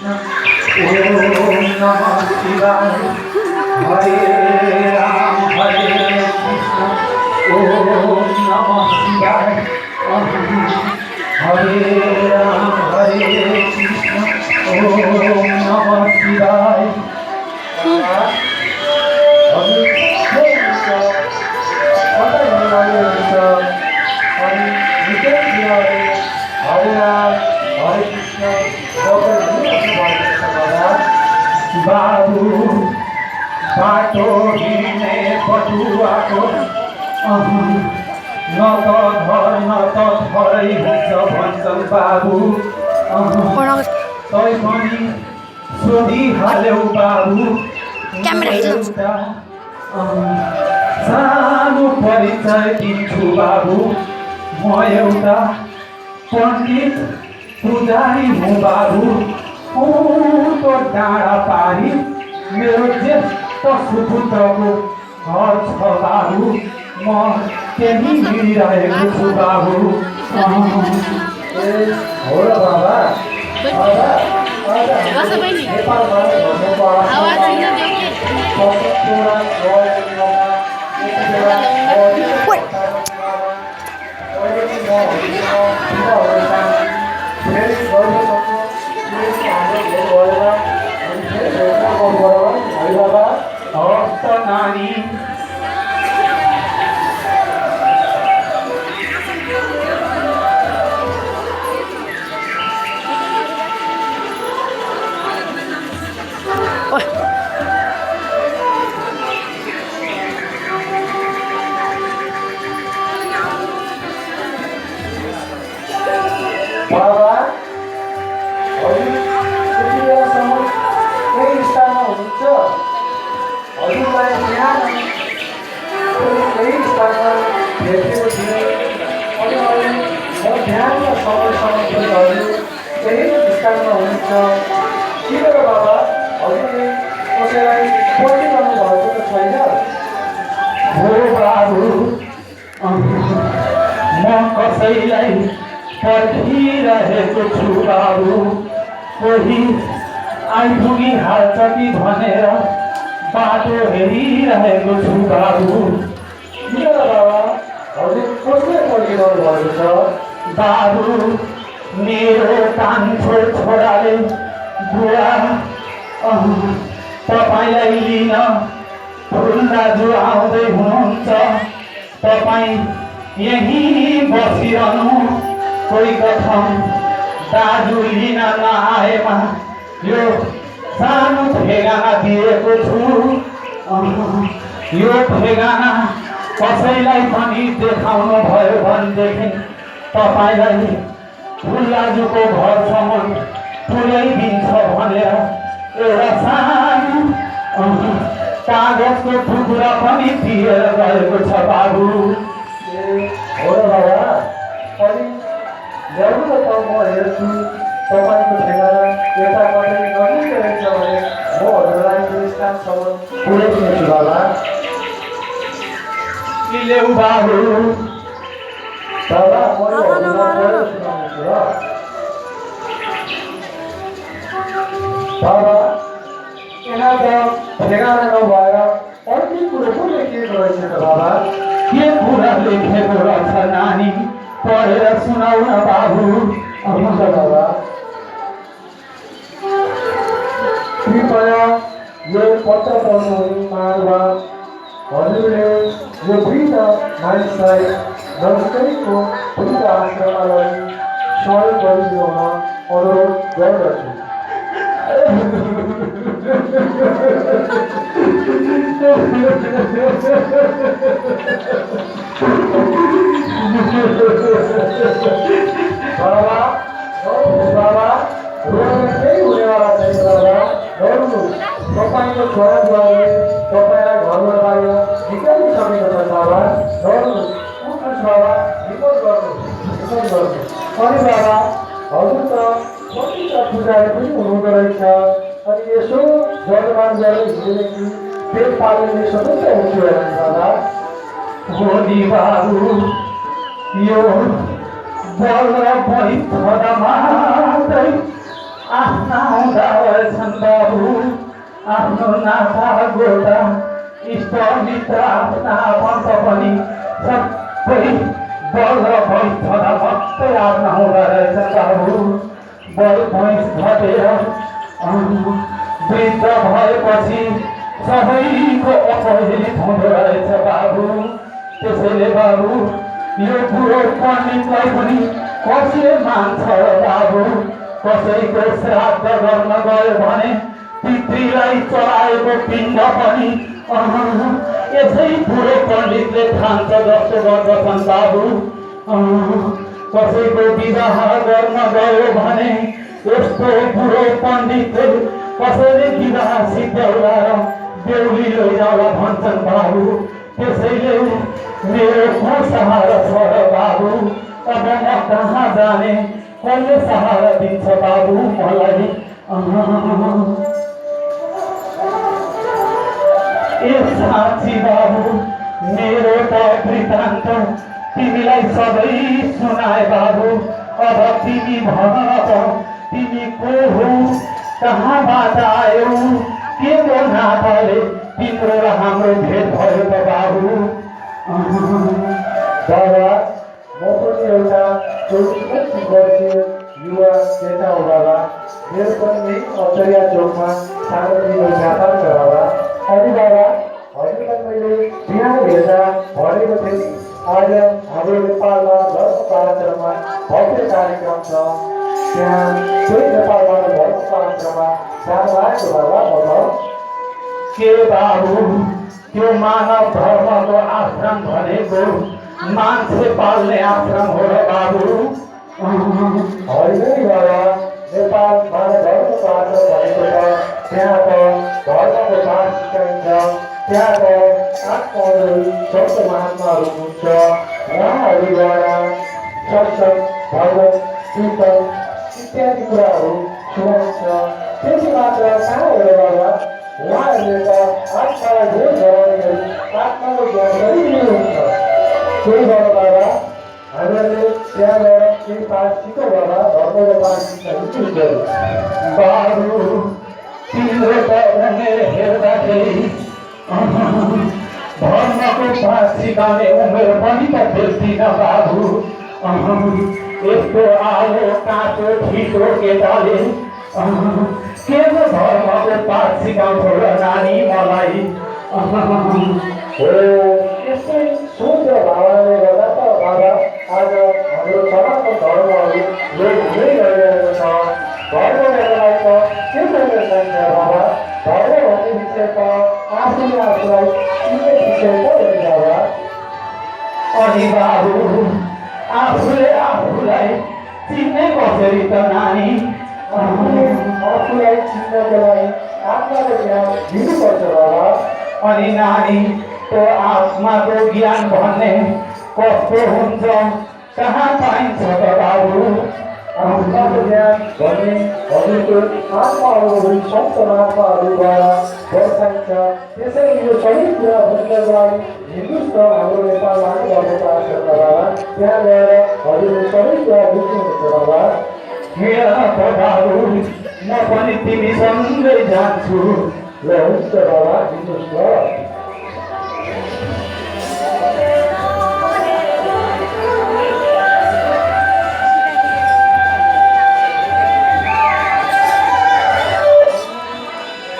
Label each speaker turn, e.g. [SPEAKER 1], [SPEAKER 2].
[SPEAKER 1] Om Namah Shivaya. Hare Ram, Hare Krishna. Om Namah Shivaya. Hare Ram, Hare Krishna. Om Namah Shivaya. बाबू बाटो हिँड्ने पटुवाको न त घर न त घरै हुन्छ भन्छन् बाबु तै पनि सोधिहाल्यौ बाबु एउटा सानो परिचय दिन्छु बाबु म एउटा पण्डित पुजारी हुँ बाबु उँधो डाँडा पारी मेरो ज्येष्ठ सुपुत्रको घर छ बाबु म त्यही हिँडिरहेको छु बाबु हो र बाबा नानी बाबा हजुरलाई यहाँ केही स्थानमा भेटेको थिएँ अनि अहिले म ध्यान र समयसँग हजुर केही स्थानमा हुनुहुन्छ किन र बाबा हजुरले कसैलाई पर्खिरहनु भएको त छैन हो बाबु म कसैलाई पर्खिरहेको छु बाबु कोही आइपुगिहाल्छ कि भनेर बाटो हेरिरहेको छु बाबु किन बाबा हजुर कसलाई पर्खिरहनु भएको छ बाबु मेरो कान्छो छोराले बुवा तपाईँलाई लिन ठुल दाजु आउँदै हुनुहुन्छ तपाईँ यहीँ बसिरहनु कोही कथम दाजु लिन नआएमा यो सानो ठेगाना दिएको छु यो ठेगाना कसैलाई पनि देखाउनु भयो भनेदेखि तपाईँलाई ठुलाजुको घरसम्म पुर्याइदिन्छ भनेर एउटा सानो कागजको टुक्रा पनि दिएर गएको छ बाबु हो र बाबा अनि ल्याउनु त म हेर्छु तपाईँको ठेगाना यता कतै नजिकै रहेछ भने म हजुरलाई त्यो स्थानसम्म पुर्याइदिन्छु बाबा ल्याउ बाबु बाबा म हजुरलाई सुनाउछु र बाबा यहाँ त ठेगाना नभएर अर्कै कुरो पो लेखिएको रहेछ त बाबा के कुरा लेखेको रहेछ नानी पढेर सुनाउ न बाबु हुन्छ बाबा कृपया यो पत्र पढ्नुहुने महानुभाव हजुरले यो वृद्ध मानिसलाई नजिकैको वृद्ध आश्रमलाई सहयोग गरिदिनु हुन अनुरोध गर्दछु बाबा बाबा केही हुनेवाला छैन बाबा गर्नुहोस् तपाईँको छोरा बुवाले तपाईँलाई घरमा बाहिर निकालिसकेको छ बाबा गर्नुहोस् उठ्नुहोस् बाबा हिम्मत गर्नुहोस् अनि बाबा हजुर त पवित्र पुजारी पनि हुनुहुँदो रहेछ अनि यसो जलमान गरेर हिँडेदेखि पेट पाल्ने सदस्य हुन्थ्यो होला बाबा हो नि बाबु यो बल र भई छँदा मात्रै
[SPEAKER 2] आफ्ना हुँदा छन् बाबु आफ्नो नाता गोटा इष्ट मित्र आफ्ना आफन्त पनि सबै बल र भैँस छँदा मात्रै आफ्ना हुँदो रहेछन् बाबु बल भैँस घटेर वृद्ध भएपछि सबैको अपहित हुँदो रहेछ बाबु। त्यसैले बाबु यो बुढो पण्डितलाई पनि कसले मान्छ बाबु। कसैको श्राद्ध गर्न गयो भने पितृलाई चढाएको पिण्ड पनि यसै बुढो पण्डितले खान्छ जस्तो गर्दछन् बाबु। कसैको विवाह गर्न गयो भने यस्तो बुढो पण्डितले कसैले विवाह सिद्ध्याउला र बेहुली लैजाउला भन्छन् बाबु। त्यसैले मेरो को सहारा छ र बाबु। अब म कहाँ जाने कसले सहारा दिन्छ बाबु मलाई। ए साँच्ची बाबु मेरो त वृत्तान्त तिमीलाई सबै सुनाए बाबु। अब तिमी भन त तिमी को हो कहाँबाट आयौ के को नाताले तिम्रो र हाम्रो भेट भयो त बाबु।
[SPEAKER 1] बाबा म पनि एउटा 24-25 वर्षीय युवा केटा हो बाबा। मेरो पनि अचरिया चोकमा सानोतिनो व्यापार छ बाबा। अनि बाबा हजुरलाई मैले बिहान भेट्दा भनेको थिएँ आज हाम्रो नेपालमा धर्म पाराक्रममा भव्य कार्यक्रम छ त्यहाँ त्यही नेपालबाट धर्म पाराक्रममा जानु आएको बाबा। बताऊ
[SPEAKER 2] के बाबु त्यो मानव धर्मको आश्रम भनेको मान्छे पाल्ने आश्रम हो र बाबु।
[SPEAKER 1] होइन नि बाबा नेपालमा धर्मको आश्रम भनेको त त्यहाँ त धर्मको पाठ सिकाइन्छ। त्यहाँ त आत्माहरू सन्त महात्माहरू हुनुहुन्छ उहाँहरूद्वारा सत्सङ्ग भगवत कीर्तन इत्यादि कुराहरू सुनाइन्छ। त्यति मात्र कहाँ हो र बाबा उहाँहरूले त आत्मालाई बोध गराउने गरी आत्माको ज्ञान गरिदिनुहुन्छ। त्यही भएर बाबा हामीहरूले त्यहाँ गएर केही पाठ सिकौँ बाबा। धर्मको पाठ सिक्न
[SPEAKER 2] बाबु तिम्रो त उमेर हेर्दाखेरि धर्मको पाठ सिकाउने उमेर पनि त भेट्दिन बाबु। यस्तो आलो काँचो ठिटो केटाले के पो धर्मको पाठ सिकाउँछ र नानी मलाई।
[SPEAKER 1] हो यस्तै सोच र भावनाले गर्दा त बाबा आज हाम्रो सनातन धर्महरू लोप हुँदै गइरहेको छ। धर्महरूलाई त के गर्न चाहिन्छ बाबा। धर्म भन्ने विषय त आफूले आफूलाई चिन्ने विषय त हो नि बाबा।
[SPEAKER 2] अनि बाबु आफूले आफूलाई चिन्ने कसरी त नानी।
[SPEAKER 1] आफूलाई चिन्नको लागि आत्माको ज्ञान दिनुपर्छ बाबा।
[SPEAKER 2] अनि नानी त्यो आत्माको ज्ञान भन्ने कस्तो हुन्छ कहाँ पाइन्छ त बाबु।
[SPEAKER 1] आत्माको ज्ञान भन्ने हजुरको आत्माहरू सन्त महात्माहरूद्वारा दर्शाइन्छ। त्यसैले यो सबै कुरा बुझ्नको लागि हिन्दुस्तान हाम्रो नेपालमा नै गर्नु पर्छ बाबा। त्यहाँ गएर हजुरले सबै कुरा बुझ्नुहुन्छ बाबा।
[SPEAKER 2] हेर त बाबु म पनि तिमीसँगै जान्छु।
[SPEAKER 1] ल हुन्छ बाबा दिनुहोस् ल।